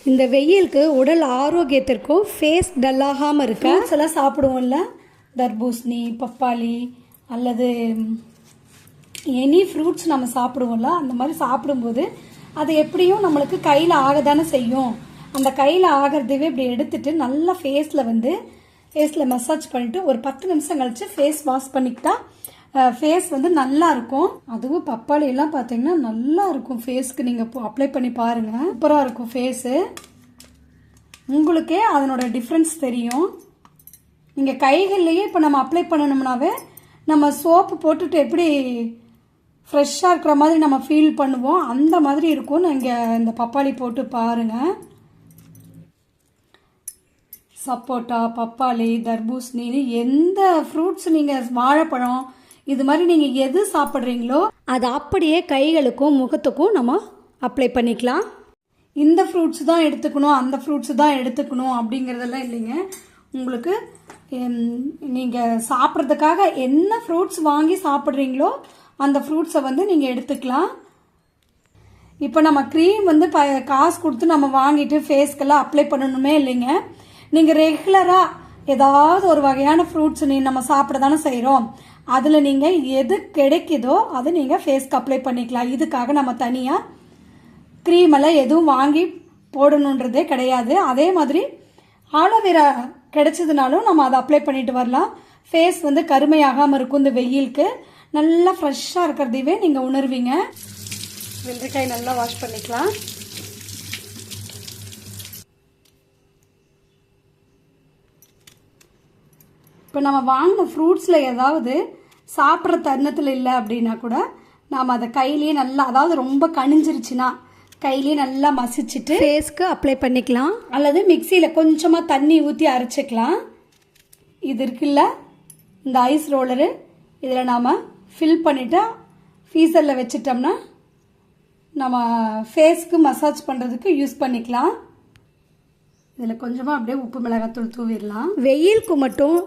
இந்த வெயிலுக்கு உடல் ஆரோக்கியத்திற்கும் ஃபேஸ் டல்லாகாமல் இருக்க ஃப்ரூட்ஸ் எல்லாம் சாப்பிடுவோம்ல, தர்பூசணி, பப்பாளி அல்லது எனி ஃப்ரூட்ஸ் நம்ம சாப்பிடுவோம்ல, அந்த மாதிரி சாப்பிடும்போது அது எப்படியும் நம்மளுக்கு கையில் ஆகதானே செய்யும். அந்த கையில் ஆகிறதவே இப்படி எடுத்துட்டு நல்லா ஃபேஸில் மசாஜ் பண்ணிவிட்டு ஒரு 10 நிமிஷம் கழித்து ஃபேஸ் வாஷ் பண்ணிக்கிட்டா ஃபேஸ் நல்லா இருக்கும். அதுவும் பப்பாளி எல்லாம் பார்த்தீங்கன்னா நல்லா இருக்கும் ஃபேஸ்க்கு. நீங்கள் அப்ளை பண்ணி பாருங்கள், சூப்பராக இருக்கும் ஃபேஸு. உங்களுக்கே அதனோட டிஃப்ரென்ஸ் தெரியும். நீங்கள் கைகள்லேயே இப்போ நம்ம அப்ளை பண்ணணும்னாவே நம்ம சோப்பு போட்டுட்டு எப்படி ஃப்ரெஷ்ஷாக இருக்கிற மாதிரி நம்ம ஃபீல் பண்ணுவோம், அந்த மாதிரி இருக்கும். நீங்கள் இந்த பப்பாளி போட்டு பாருங்கள். சப்போட்டா, பப்பாளி, தர்பூசணி, எந்த ஃப்ரூட்ஸ், நீங்கள் வாழைப்பழம், இது மாதிரி நீங்கள் எது சாப்பிட்றீங்களோ அது அப்படியே கைகளுக்கும் முகத்துக்கும் நம்ம அப்ளை பண்ணிக்கலாம். இந்த ஃப்ரூட்ஸ் தான் எடுத்துக்கணும், அந்த ஃப்ரூட்ஸ் தான் எடுத்துக்கணும் அப்படிங்கிறதெல்லாம் இல்லைங்க. உங்களுக்கு நீங்கள் சாப்பிட்றதுக்காக என்ன ஃப்ரூட்ஸ் வாங்கி சாப்பிட்றீங்களோ அந்த ஃப்ரூட்ஸை நீங்கள் எடுத்துக்கலாம். இப்போ நம்ம க்ரீம் காசு கொடுத்து நம்ம வாங்கிட்டு ஃபேஸ்க்கெல்லாம் அப்ளை பண்ணணுமே இல்லைங்க. நீங்கள் ரெகுலராக ஏதாவது ஒரு வகையான ஃப்ரூட்ஸ் நம்ம சாப்பிட தானே செய்கிறோம். அதில் நீங்கள் எது கிடைக்குதோ அதை நீங்கள் ஃபேஸ்க்கு அப்ளை பண்ணிக்கலாம். இதுக்காக நம்ம தனியாக க்ரீம் எல்லாம் எதுவும் வாங்கி போடணுன்றதே கிடையாது. அதே மாதிரி ஆலோவேரா கிடைச்சதுனாலும் நம்ம அதை அப்ளை பண்ணிட்டு வரலாம். ஃபேஸ் கருமையாகாமல் இருக்கும். இந்த வெயிலுக்கு நல்லா ஃப்ரெஷ்ஷாக இருக்கிறதையே நீங்கள் உணர்வீங்க. வெள்ளரிக்காய் நல்லா வாஷ் பண்ணிக்கலாம். இப்போ நம்ம வாங்கின ஃப்ரூட்ஸில் ஏதாவது சாப்பிட்ற தருணத்தில் இல்லை அப்படின்னா கூட நாம் அதை கையிலேயே நல்லா, அதாவது ரொம்ப கனிஞ்சிருச்சுன்னா கையிலேயே நல்லா மசிச்சுட்டு ஃபேஸ்க்கு அப்ளை பண்ணிக்கலாம். அல்லது மிக்சியில் கொஞ்சமாக தண்ணி ஊற்றி அரைச்சிக்கலாம். இது இருக்குல்ல, இந்த ஐஸ் ரோலரு, இதில் நாம் ஃபில் பண்ணிவிட்டு ஃப்ரீசரில் வச்சிட்டோம்னா நம்ம ஃபேஸ்க்கு மசாஜ் பண்ணுறதுக்கு யூஸ் பண்ணிக்கலாம். இதில் கொஞ்சமாக அப்படியே உப்பு மிளகாத்தூள் தூவிடலாம். வெயிலுக்கு மட்டும்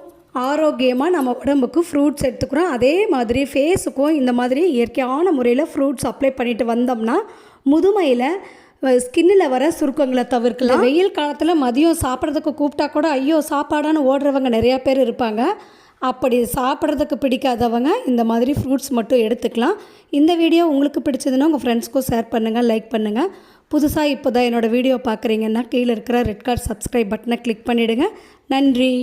ஆரோக்கியமாக நம்ம உடம்புக்கு ஃப்ரூட்ஸ் எடுத்துக்கிறோம். அதே மாதிரி ஃபேஸுக்கும் இந்த மாதிரி இயற்கையான முறையில் ஃப்ரூட்ஸ் அப்ளை பண்ணிட்டு வந்தோம்னா முதுமையில் ஸ்கின்னில் வர சுருக்கங்களை தவிர்க்கலாம். வெயில் காலத்தில் மதியம் சாப்பிட்றதுக்கு கூப்பிட்டா கூட ஐயோ சாப்பாடான்னு ஓடுறவங்க நிறையா பேர் இருப்பாங்க. அப்படி சாப்பிட்றதுக்கு பிடிக்காதவங்க இந்த மாதிரி ஃப்ரூட்ஸ் மட்டும் எடுத்துக்கலாம். இந்த வீடியோ உங்களுக்கு பிடிச்சதுன்னா உங்கள் ஃப்ரெண்ட்ஸ்க்கும் ஷேர் பண்ணுங்கள், லைக் பண்ணுங்கள். புதுசாக இப்போ தான் என்னோடய வீடியோ பார்க்குறீங்கன்னா கீழே இருக்கிற ரெட் கலர் சப்ஸ்கிரைப் பட்டனை கிளிக் பண்ணிவிடுங்க. நன்றி.